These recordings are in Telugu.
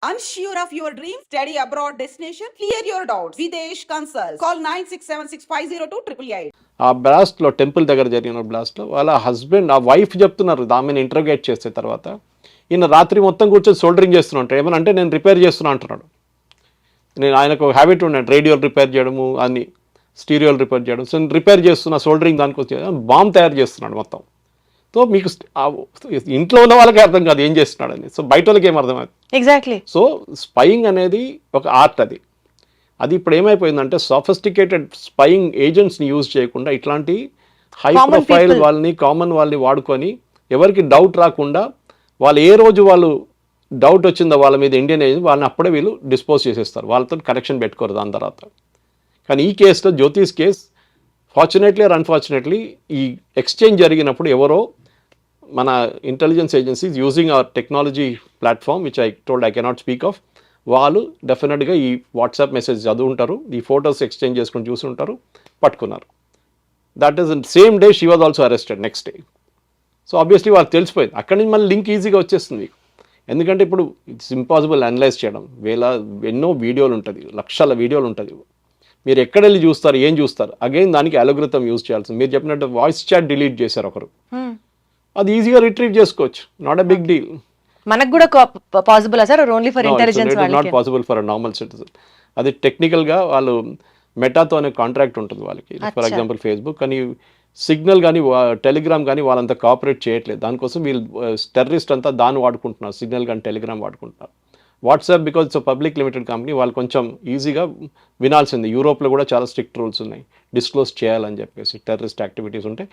Unsure of your dream? Study abroad destination? Clear your doubts. Videsh Consult. Call 9676502888. ఆ బ్లాస్ట్లో టెంపుల్ దగ్గర జరిగిన బ్లాస్ట్లో వాళ్ళ హస్బెండ్ ఆ వైఫ్ చెప్తున్నారు ఆమెను ఇంట్రోగేట్ చేసే తర్వాత, ఈయన రాత్రి మొత్తం కూర్చొని సోల్డరింగ్ చేస్తున్నా ఉంటాడు. ఏమనంటే నేను రిపేర్ చేస్తున్నా అంటున్నాడు. నేను ఆయనకు హ్యాబిట్ ఉన్నాడు రేడియోలు రిపేర్ చేయడము, అన్ని స్టీరియోలు రిపేర్ చేయడం. సో రిపేర్ చేస్తున్నా సోల్డరింగ్ దానికోసం బాంబ్ తయారు చేస్తున్నాడు మొత్తం. సో మీకు ఇంట్లో ఉన్న వాళ్ళకి అర్థం కాదు ఏం చేస్తున్నాడని, సో బయట వాళ్ళకి ఏం అర్థం అవుతుంది. ఎగ్జాక్ట్లీ. సో స్పయింగ్ అనేది ఒక ఆర్ట్. అది ఇప్పుడు ఏమైపోయిందంటే సోఫిస్టికేటెడ్ స్పయింగ్ ఏజెంట్స్ని యూజ్ చేయకుండా ఇట్లాంటి హై ప్రొఫైల్ వాళ్ళని, కామన్ వాళ్ళని వాడుకొని ఎవరికి డౌట్ రాకుండా, వాళ్ళు ఏ రోజు వాళ్ళు డౌట్ వచ్చిందో వాళ్ళ మీద ఇండియన్ ఏజెంట్, వాళ్ళని అప్పుడే వీళ్ళు డిస్పోజ్ చేసేస్తారు, వాళ్ళతో కనెక్షన్ పెట్టుకోరు దాని తర్వాత. కానీ ఈ కేసులో జ్యోతిష్ కేస్ ఫార్చునేట్లీ ఆర్ అన్ఫార్చునేట్లీ ఈ ఎక్స్చేంజ్ జరిగినప్పుడు ఎవరో మన intelligence agencies using hour technology platform which I told I cannot speak of, వాళ్ళు డెఫినెట్గా ఈ వాట్సాప్ మెసేజ్ చదువుంటారు, ఈ ఫొటోస్ ఎక్స్చేంజ్ చేసుకుని చూసుంటారు, పట్టుకున్నారు. That is same day she was also arrested next day. So obviously వాళ్ళకి తెలిసిపోయింది. అక్కడి నుంచి మళ్ళీ లింక్ ఈజీగా వచ్చేస్తుంది. ఎందుకంటే ఇప్పుడు ఇట్స్ ఇంపాసిబుల్ అనలైజ్ చేయడం, ఎన్నో వీడియోలు ఉంటుంది, లక్షల వీడియోలు ఉంటుంది. మీరు ఎక్కడ వెళ్ళి చూస్తారు, ఏం చూస్తారు, అగైన్ దానికి అల్గోరిథం యూజ్ చేయాల్సింది. మీరు చెప్పినట్టు వాయిస్ చాట్ డిలీట్ చేశారు ఒకరు, అది ఈజీగా రిట్రీవ్ చేసుకోవచ్చు, నాట్ ఎ బిగ్ డీల్. మనకు కూడా possible sir, only for intelligence వాళ్ళకి, not possible for normal citizen. అది టెక్నికల్గా వాళ్ళు మెటాతో అనే కాంట్రాక్ట్ ఉంటుంది వాళ్ళకి, ఫర్ ఎగ్జాంపుల్ ఫేస్బుక్ కానీ సిగ్నల్ కానీ టెలిగ్రామ్ కానీ వాళ్ళంతా కోఆపరేట్ చేయట్లేదు. దానికోసం వీళ్ళు టెర్రరిస్ట్ అంతా దాన్ని వాడుకుంటున్నారు, సిగ్నల్ కానీ టెలిగ్రామ్ వాడుకుంటున్నారు. WhatsApp because it's public limited company, వాళ్ళు కొంచెం ఈజీగా వినాల్సింది. యూరోప్లో కూడా చాలా స్ట్రిక్ట్ రూల్స్ ఉన్నాయి, డిస్క్లోజ్ చేయాలని చెప్పేసి టెర్రరిస్ట్ యాక్టివిటీస్ ఉంటే.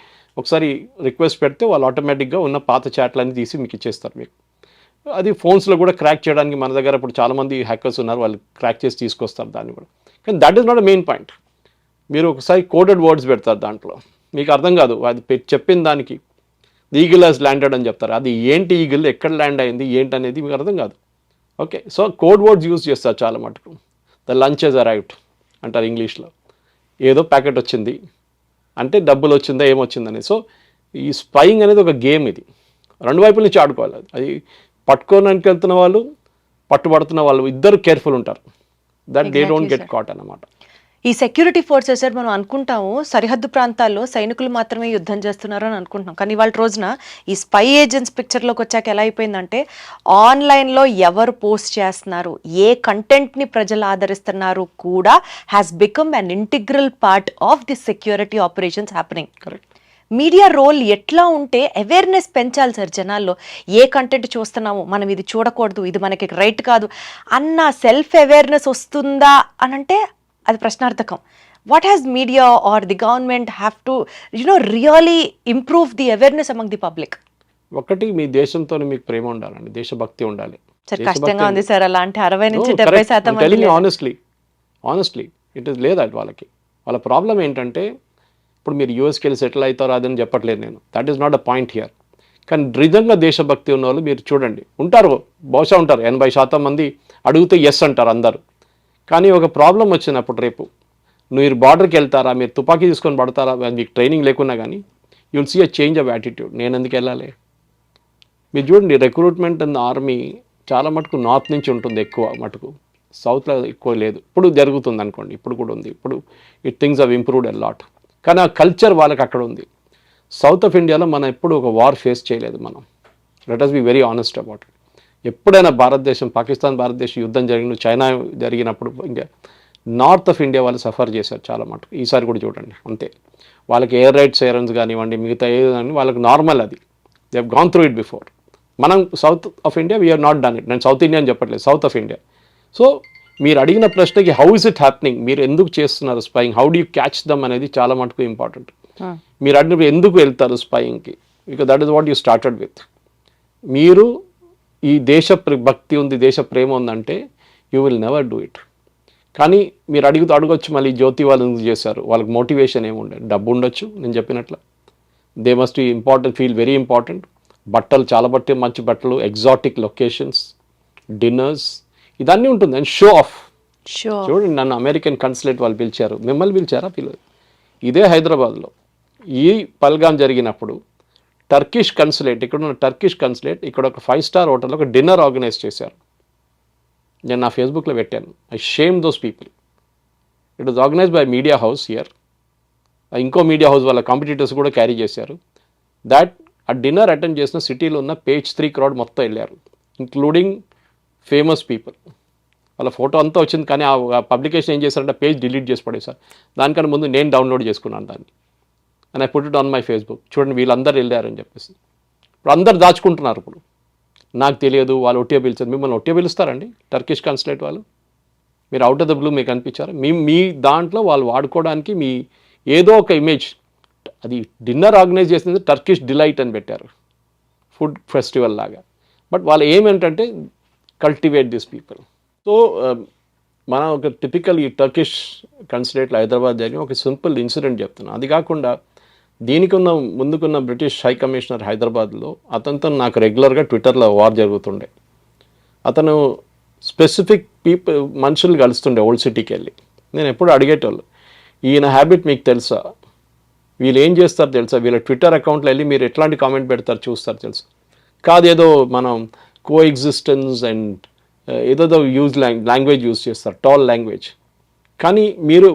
ఒకసారి రిక్వెస్ట్ పెడితే వాళ్ళు ఆటోమేటిక్గా ఉన్న పాత చాట్లన్నీ తీసి మీకు ఇచ్చేస్తారు మీకు. అది ఫోన్స్లో కూడా క్రాక్ చేయడానికి మన దగ్గర ఇప్పుడు చాలామంది హ్యాకర్స్ ఉన్నారు, వాళ్ళు క్రాక్ చేసి తీసుకొస్తారు దాన్ని కూడా. కానీ that is not a main point. మీరు ఒకసారి కోడెడ్ వర్డ్స్ పెడతారు దాంట్లో, మీకు అర్థం కాదు అది చెప్పిన దానికి ఈగిల్ హాజ్ ల్యాండెడ్ అని చెప్తారు. అది ఏంటి ఈగిల్, ఎక్కడ ల్యాండ్ అయింది ఏంటి అనేది మీకు అర్థం కాదు. Okay, so code words use చేస్తారు చాలా మటుకు. ద లంచ్ హెజ్ అరైవ్డ్ అంటారు ఇంగ్లీష్లో, ఏదో ప్యాకెట్ వచ్చింది అంటే డబ్బులు వచ్చిందా ఏమొచ్చిందని. సో ఈ స్పయింగ్ అనేది ఒక గేమ్, ఇది రెండు వైపుల నుంచి ఆడుకోవాలి. అది పట్టుకోవడానికి వెళ్తున్న వాళ్ళు, పట్టుబడుతున్న వాళ్ళు ఇద్దరు కేర్ఫుల్ ఉంటారు, that they don't get caught అన్నమాట. ఈ సెక్యూరిటీ ఫోర్సెస్ సార్, మనం అనుకుంటాము సరిహద్దు ప్రాంతాల్లో సైనికులు మాత్రమే యుద్ధం చేస్తున్నారు అని అనుకుంటున్నాం. కానీ వాళ్ళ రోజున ఈ స్పై ఏజెంట్స్ పిక్చర్లోకి వచ్చాక ఎలా అయిపోయిందంటే, ఆన్లైన్లో ఎవరు పోస్ట్ చేస్తున్నారు, ఏ కంటెంట్ని ప్రజలు ఆదరిస్తున్నారు కూడా has become an integral part of the security operations happening. Correct. Media role ఎట్లా ఉంటే అవేర్నెస్ పెంచాలి సార్ జనాల్లో, ఏ కంటెంట్ చూస్తున్నాము, మనం ఇది చూడకూడదు, ఇది మనకి రైట్ కాదు అన్న సెల్ఫ్ అవేర్నెస్ వస్తుందా అని అంటే అది ప్రశ్నార్థకం. What has media or the government have to really improve the awareness among the public? ఒకటి, మీ దేశంతో మీకు ప్రేమ ఉండాలండి, దేశభక్తి ఉండాలి. సార్ కష్టంగా ఉంది సార్, అలాంటి 60 నుంచి 70% ఆనెస్ట్లీ ఇట్ ఇస్ లేదా వాళ్ళకి. వాళ్ళ ప్రాబ్లం ఏంటంటే, ఇప్పుడు మీరు యూఎస్కి వెళ్ళి సెటిల్ అవుతారో అదని చెప్పట్లేదు నేను, that is not a point here. కానీ నిజంగా దేశభక్తి ఉన్న వాళ్ళు మీరు చూడండి, ఉంటారు, బహుశా ఉంటారు 80% మంది. అడిగితే ఎస్ అంటారు అందరు. కానీ ఒక ప్రాబ్లం వచ్చినప్పుడు, రేపు మీరు బార్డర్కి వెళ్తారా, మీరు తుపాకీ తీసుకొని పడతారా, మీకు ట్రైనింగ్ లేకున్నా కానీ you will see a change of attitude. నేను ఎందుకు వెళ్ళాలి? మీరు చూడండి, రిక్రూట్మెంట్ ఇన్ ఆర్మీ చాలా మటుకు నార్త్ నుంచి ఉంటుంది ఎక్కువ మటుకు, సౌత్లో ఎక్కువ లేదు. ఇప్పుడు జరుగుతుంది అనుకోండి, ఇప్పుడు కూడా ఉంది. ఇప్పుడు things have improved a lot. కానీ ఆ కల్చర్ వాళ్ళకి అక్కడ ఉంది. సౌత్ ఆఫ్ ఇండియాలో మనం ఎప్పుడు ఒక వార్ ఫేస్ చేయలేదు మనం. Let us be very honest about it. ఎప్పుడైనా భారతదేశం, పాకిస్తాన్ భారతదేశం యుద్ధం జరిగిన, చైనా జరిగినప్పుడు ఇంకా నార్త్ ఆఫ్ ఇండియా వాళ్ళు సఫర్ చేశారు చాలా మటుకు. ఈసారి కూడా చూడండి అంతే. వాళ్ళకి ఎయిర్ రైట్ సైరన్స్ కానివ్వండి, మిగతా ఏదని వాళ్ళకి నార్మల్, అది they have gone through it before. మనం south of India we have not done it. నేను సౌత్ ఇండియా అని చెప్పట్లేదు, సౌత్ ఆఫ్ ఇండియా. సో మీరు అడిగిన ప్రశ్నకి హౌ ఇస్ ఇట్ హ్యాపెనింగ్, మీరు ఎందుకు చేస్తున్నారు spying, how do you catch them అనేది చాలా మటుకు ఇంపార్టెంట్. మీరు అడిగినప్పుడు ఎందుకు వెళ్తారు స్పయింగ్కి, because that is what you started with. మీరు ఈ దేశ భక్తి ఉంది, దేశ ప్రేమ ఉందంటే you will never do it. కానీ మీరు అడగొచ్చు మళ్ళీ జ్యోతి వాళ్ళు ఎందుకు చేశారు, వాళ్ళకి మోటివేషన్ ఏముండే, డబ్బు ఉండొచ్చు నేను చెప్పినట్లు. They must be important, feel very important. బట్టలు చాలా మంచి బట్టలు, ఎగ్జాటిక్ లొకేషన్స్, డిన్నర్స్, ఇదన్నీ ఉంటుంది. And show off. చూడండి, నన్ను అమెరికన్ కన్సులేట్ వాళ్ళు పిలిచారు, మిమ్మల్ని పిలిచారా? ఇదే హైదరాబాద్లో ఈ పల్గాం జరిగినప్పుడు టర్కిష్ కన్సులేట్, ఇక్కడ ఉన్న టర్కిష్ కన్సులేట్ ఇక్కడ ఒక 5 స్టార్ హోటల్లో ఒక డిన్నర్ ఆర్గనైజ్ చేశారు. నేను నా ఫేస్బుక్లో పెట్టాను. I shame those people. It was organised by media house here. ఇంకో మీడియా హౌస్ వాళ్ళ కాంపిటీటర్స్ కూడా క్యారీ చేశారు. దాట్ ఆ డిన్నర్ అటెండ్ చేసిన సిటీలో ఉన్న పేజ్ 3 crowd మొత్తం వెళ్ళారు, ఇంక్లూడింగ్ ఫేమస్ పీపుల్. వాళ్ళ ఫోటో అంతా వచ్చింది, కానీ ఆ పబ్లికేషన్ ఏం చేశారంటే పేజ్ డిలీట్ చేసి పడేశారు. దానికన్నా ముందు నేను డౌన్లోడ్ చేసుకున్నాను దాన్ని, and I put it on my Facebook. చూడండి వీళ్ళందరూ వెళ్ళారని చెప్పేసి. ఇప్పుడు అందరు దాచుకుంటున్నారు. ఇప్పుడు నాకు తెలియదు, వాళ్ళు ఒట్టిగా పిలిచారు. మిమ్మల్ని ఒట్టిగా పిలుస్తారండి టర్కిష్ కాన్సులేట్ వాళ్ళు? మీరు అవుట్ ఆఫ్ ద బ్లూ మీకు అనిపించారు? మీ దాంట్లో వాళ్ళు వాడుకోవడానికి మీ ఏదో ఒక ఇమేజ్, అది డిన్నర్ ఆర్గనైజ్ చేసింది టర్కిష్ డిలైట్ అని పెట్టారు, ఫుడ్ ఫెస్టివల్ లాగా. బట్ వాళ్ళు ఏమేంటంటే కల్టివేట్ దిస్ పీపుల్. సో మనం ఒక టిపికల్ ఈ టర్కిష్ కన్సులేట్లో హైదరాబాద్ జరిగిన ఒక సింపుల్ ఇన్సిడెంట్ చెప్తున్నాను. అది కాకుండా దీనికి ముందుకున్న బ్రిటిష్ హై కమిషనర్ హైదరాబాద్లో, అతనితో నాకు రెగ్యులర్గా ట్విట్టర్లో వార్ జరుగుతుండే. అతను స్పెసిఫిక్ మనుషులు కలుస్తుండే ఓల్డ్ సిటీకి వెళ్ళి. నేను ఎప్పుడు అడిగేటోళ్ళు, ఈయన హ్యాబిట్ మీకు తెలుసా? వీళ్ళు ఏం చేస్తారు తెలుసా? వీళ్ళ ట్విట్టర్ అకౌంట్లో వెళ్ళి మీరు ఎట్లాంటి కామెంట్ పెడతారు చూస్తారు తెలుసా? కాదు, ఏదో మనం కో ఎగ్జిస్టెన్స్ అండ్ ఏదో లాంగ్వేజ్ యూజ్ చేస్తారు, టాల్ లాంగ్వేజ్. కానీ మీరు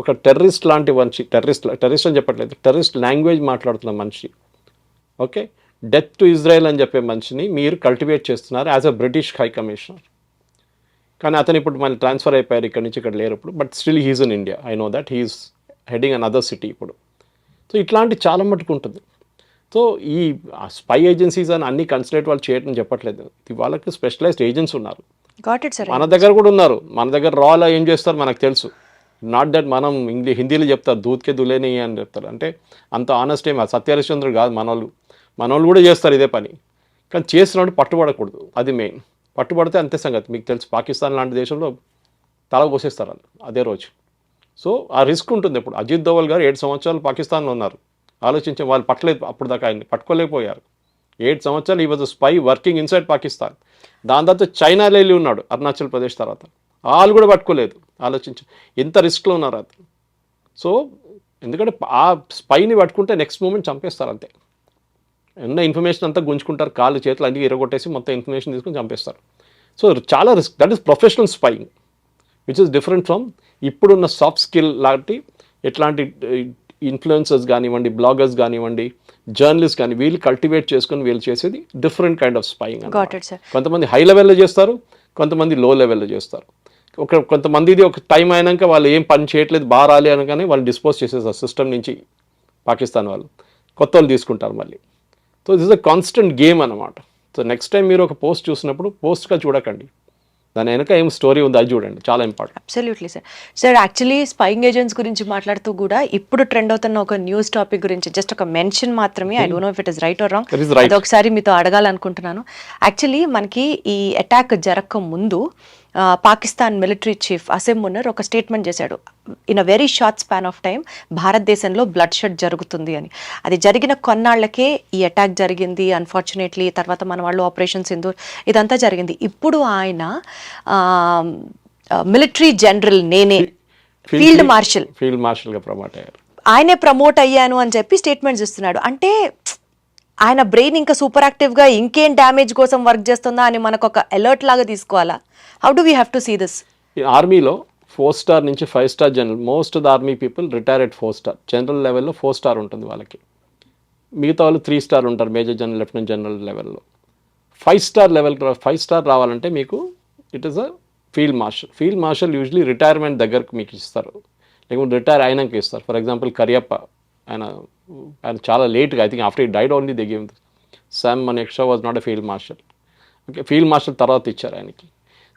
ఒక టెర్రరిస్ట్ లాంటి మనిషి, టెర్రరిస్ట్ అని చెప్పట్లేదు, టెర్రరిస్ట్ లాంగ్వేజ్ మాట్లాడుతున్న మనిషి, ఓకే, డెత్ టు ఇజ్రాయెల్ అని చెప్పే మనిషిని మీరు కల్టివేట్ చేస్తున్నారు as a British high commissioner. కానీ అతను ఇప్పుడు మళ్ళీ ట్రాన్స్ఫర్ అయిపోయారు, ఇక్కడ నుంచి ఇక్కడ లేరు ఇప్పుడు. But still he's in India. I know that he's heading another city ఇప్పుడు. సో ఇట్లాంటి చాలా మటుకు ఉంటుంది. సో ఈ స్పై ఏజెన్సీస్ అని అన్ని కన్సులేట్ వాళ్ళు చేయడం చెప్పట్లేదు, వాళ్ళకి స్పెషలైజ్డ్ ఏజెంట్స్ ఉన్నారు. మన దగ్గర కూడా ఉన్నారు. మన దగ్గర రాలో ఏం చేస్తారు మనకు తెలుసు. నాట్ దట్ మనం హిందీలో చెప్తారు దూద్కే దులేని అని చెప్తారు. అంటే అంత ఆనెస్ట్ ఏం సత్యహరిశ్చంద్రుడు కాదు మనోళ్ళు కూడా చేస్తారు ఇదే పని. కానీ చేసినప్పుడు పట్టుబడకూడదు, అది మెయిన్. పట్టుబడితే అంతే సంగతి. మీకు తెలుసు పాకిస్తాన్ లాంటి దేశంలో తల కోసేస్తారు వాళ్ళు అదే రోజు. సో ఆ రిస్క్ ఉంటుంది. ఇప్పుడు అజిత్ దోవల్ గారు 7 సంవత్సరాలు పాకిస్తాన్లో ఉన్నారు. ఆలోచించే వాళ్ళు పట్టలేదు, అప్పుడు దాకా ఆయన్ని పట్టుకోలేకపోయారు. 7 సంవత్సరాలు ఈ was spy working inside Pakistan. దాని తర్వాత చైనాలో వెళ్ళి ఉన్నాడు, అరుణాచల్ ప్రదేశ్ తర్వాత. వాళ్ళు కూడా పట్టుకోలేదు. ఆలోచించు ఎంత రిస్క్లో ఉన్నారు అతను. సో ఎందుకంటే ఆ స్పైని పట్టుకుంటే నెక్స్ట్ మూమెంట్ చంపేస్తారు అంతే. ఉన్న ఇన్ఫర్మేషన్ అంతా గుంజుకుంటారు, కాళ్ళు చేతులు అన్నీ ఇరగొట్టేసి మొత్తం ఇన్ఫర్మేషన్ తీసుకుని చంపేస్తారు. సో చాలా risk. That is professional spying which is different from ఇప్పుడున్న సాఫ్ట్ స్కిల్ లాంటి ఎట్లాంటి ఇన్ఫ్లుయెన్సర్స్ కానివ్వండి, బ్లాగర్స్ కానివ్వండి, జర్నలిస్ట్ కానీ వీళ్ళు కల్టివేట్ చేసుకుని వీళ్ళు చేసేది డిఫరెంట్ కైండ్ ఆఫ్ స్పైయింగ్. కొంతమంది హై లెవెల్లో చేస్తారు, కొంతమంది లో లెవెల్లో చేస్తారు. కొంతమందిది ఒక టైం అయినాక వాళ్ళు ఏం పని చేయట్లేదు బాగా రాలి అనగానే వాళ్ళు డిస్పోజ్ చేసేస్తారు సిస్టమ్ నుంచి. పాకిస్తాన్ వాళ్ళు కొత్త వాళ్ళు తీసుకుంటారు మళ్ళీ. So this is a constant game అనమాట. సో నెక్స్ట్ టైం మీరు ఒక పోస్ట్ చూసినప్పుడు పోస్ట్గా చూడకండి, దాని వెనక ఏం స్టోరీ ఉంది అది చూడండి, చాలా important. Absolutely sir. Actually spying agents గురించి మాట్లాడుతూ కూడా ఇప్పుడు ట్రెండ్ అవుతున్న ఒక న్యూస్ టాపిక్ గురించి జస్ట్ ఒక మెన్షన్ మాత్రమే, I don't know if it is right are wrong, అది ఒకసారి మీతో అడగాలనుకుంటున్నాను. యాక్చువల్లీ మనకి ఈ అటాక్ జరగక ముందు పాకిస్తాన్ మిలిటరీ చీఫ్ అసిమ్ మునర్ ఒక స్టేట్మెంట్ చేశాడు, in a very short span of time భారతదేశంలో బ్లడ్ షెడ్ జరుగుతుంది అని. అది జరిగిన కొన్నాళ్లకే ఈ అటాక్ జరిగింది అన్ఫార్చునేట్లీ. తర్వాత మన వాళ్ళు ఆపరేషన్ సింధూర్ ఇదంతా జరిగింది. ఇప్పుడు ఆయన మిలిటరీ జనరల్, నేనే ఫీల్డ్ మార్షల్గా ప్రమోట్ అయ్యారు, ఆయనే ప్రమోట్ అయ్యాను అని చెప్పి స్టేట్మెంట్స్ ఇస్తున్నాడు. అంటే ఆయన బ్రెయిన్ ఇంకా సూపర్ యాక్టివ్గా ఇంకేం డ్యామేజ్ కోసం వర్క్ చేస్తుందా అని మనకు ఒక అలర్ట్ లాగా తీసుకోవాలా? How do we have to see this? ఆర్మీలో 4 స్టార్ నుంచి 5 star general, most of the army people retire at 4 star. General లెవెల్లో 4 స్టార్ ఉంటుంది వాళ్ళకి. మిగతా వాళ్ళు 3 స్టార్ ఉంటారు, మేజర్ జనరల్, లెఫ్టినెంట్ జనరల్ లెవెల్లో. 5 స్టార్ లెవెల్ 5 స్టార్ రావాలంటే మీకు it is a field marshal. Field marshal usually retirement దగ్గరకు మీకు ఇస్తారు, లేకపోతే రిటైర్ అయినాక ఇస్తారు. ఫర్ ఎగ్జాంపుల్ కరియప్ప, ఆయన చాలా లేట్గా, I think after he died only they give. Sam Manekshaw was not a field marshal. Okay, field marshal తర్వాత ఇచ్చారు ఆయనకి.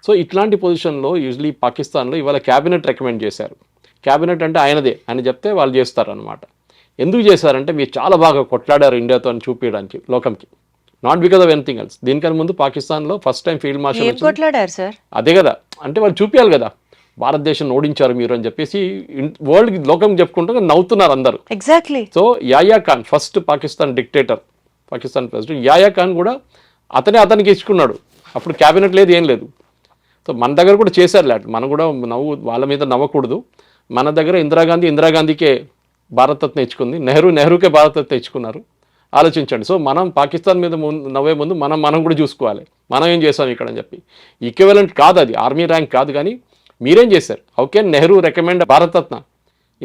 సో ఇట్లాంటి పొజిషన్లో యూజువలీ పాకిస్తాన్లో ఇవాళ క్యాబినెట్ రికమెండ్ చేశారు. క్యాబినెట్ అంటే ఆయనదే, ఆయన చెప్తే వాళ్ళు చేస్తారు అనమాట. ఎందుకు చేశారంటే మీరు చాలా బాగా కొట్లాడారు ఇండియాతో అని చూపించడానికి లోకంకి, not because of anything else. దీనికన్నా ముందు పాకిస్తాన్లో ఫస్ట్ టైం ఫీల్డ్ మార్షల్ కొట్లాడారు సార్, అదే కదా. అంటే వాళ్ళు చూపించాలి కదా భారతదేశం ఓడించారు మీరు అని చెప్పేసి వరల్డ్ లోకం చెప్పుకుంటూ నవ్వుతున్నారు అందరూ. ఎగ్జాక్ట్లీ. సో యాయా Khan, first Pakistan dictator, Pakistan president యాయా ఖాన్ కూడా అతనికి ఇచ్చుకున్నాడు. అప్పుడు క్యాబినెట్ లేదు, ఏం లేదు. సో మన దగ్గర కూడా చేశారు లాంటి, మనం కూడా వాళ్ళ మీద నవ్వకూడదు. మన దగ్గర ఇందిరాగాంధీకే భారతరత్న ఇచ్చుకుంది, నెహ్రూకే భారతరత్న ఇచ్చుకున్నారు. ఆలోచించండి. సో మనం పాకిస్తాన్ మీద నవ్వే ముందు మనం కూడా చూసుకోవాలి, మనం ఏం చేసాం ఇక్కడ అని చెప్పి. ఈక్వివలెంట్ కాదు అది, ఆర్మీ ర్యాంక్ కాదు, కానీ మీరేం చేశారు? How can Nehru recommend Bharat Ratna?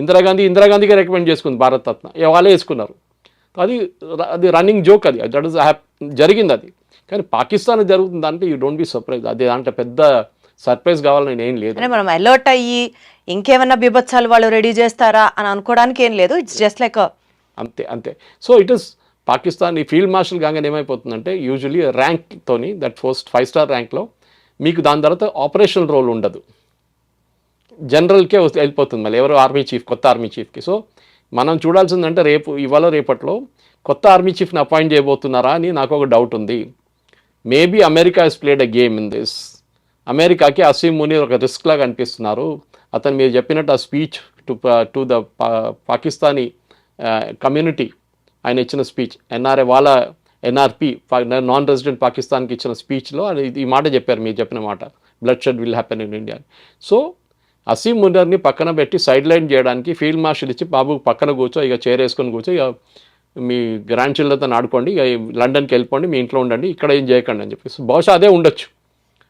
ఇందిరాగాంధీగా రికమెండ్ చేసుకుంది భారతరత్న, వాళ్ళే వేసుకున్నారు. అది అది రన్నింగ్ జోక్, అది దట్ ఇస్ జరిగింది అది. కానీ పాకిస్తాన్ జరుగుతుంది అంటే యూ డోంట్ బి సర్ప్రైజ్. అది అంటే పెద్ద సర్ప్రైజ్ కావాలని నేను ఏం లేదు. అంటే మనం అలర్ట్ అయ్యి ఇంకేమన్నా బిభత్సాలు వాళ్ళు రెడీ చేస్తారా అని అనుకోవడానికి ఏం లేదు. ఇట్స్ జస్ట్ లైక్ అంతే. So it is Pakistan. ఈ ఫీల్డ్ మార్షల్ కాగానే ఏమైపోతుందంటే యూజువలీ ర్యాంక్తోని, దట్ ఫస్ట్ 5 స్టార్ ర్యాంక్లో మీకు దాని తర్వాత ఆపరేషనల్ రోల్ ఉండదు, జనరల్కే వెళ్ళిపోతుంది మళ్ళీ ఎవరో ఆర్మీ చీఫ్, కొత్త ఆర్మీ చీఫ్కి. సో మనం చూడాల్సిందంటే ఇవాళ రేపట్లో కొత్త ఆర్మీ చీఫ్ని అపాయింట్ చేయబోతున్నారా అని నాకు ఒక డౌట్ ఉంది. Maybe America he's played a game in this. అమెరికాకి అసీం మునీర్ ఒక రిస్క్ లాగా అనిపిస్తున్నారు. అతను మీరు చెప్పినట్టు ఆ speech to the Pakistani community, ఆయన ఇచ్చిన స్పీచ్, వాళ్ళ ఎన్ఆర్పి నాన్ రెసిడెంట్ పాకిస్తాన్కి ఇచ్చిన స్పీచ్లో ఈ మాట చెప్పారు, మీరు చెప్పిన మాట, blood shed will happen in India. So Asim మునీర్ని పక్కన పెట్టి సైడ్ లైన్ చేయడానికి ఫీల్డ్ మార్షల్ ఇచ్చి, బాబు పక్కన కూర్చో, ఇక చైర్ వేసుకొని కూర్చో, ఇక మీ గ్రాండ్ చిల్డ్రన్తో ఆడుకోండి, ఇక లండన్కి వెళ్ళిపోండి, మీ ఇంట్లో ఉండండి, ఇక్కడ ఏం చేయకండి అని చెప్పేసి బహుశా అదే ఉండొచ్చు.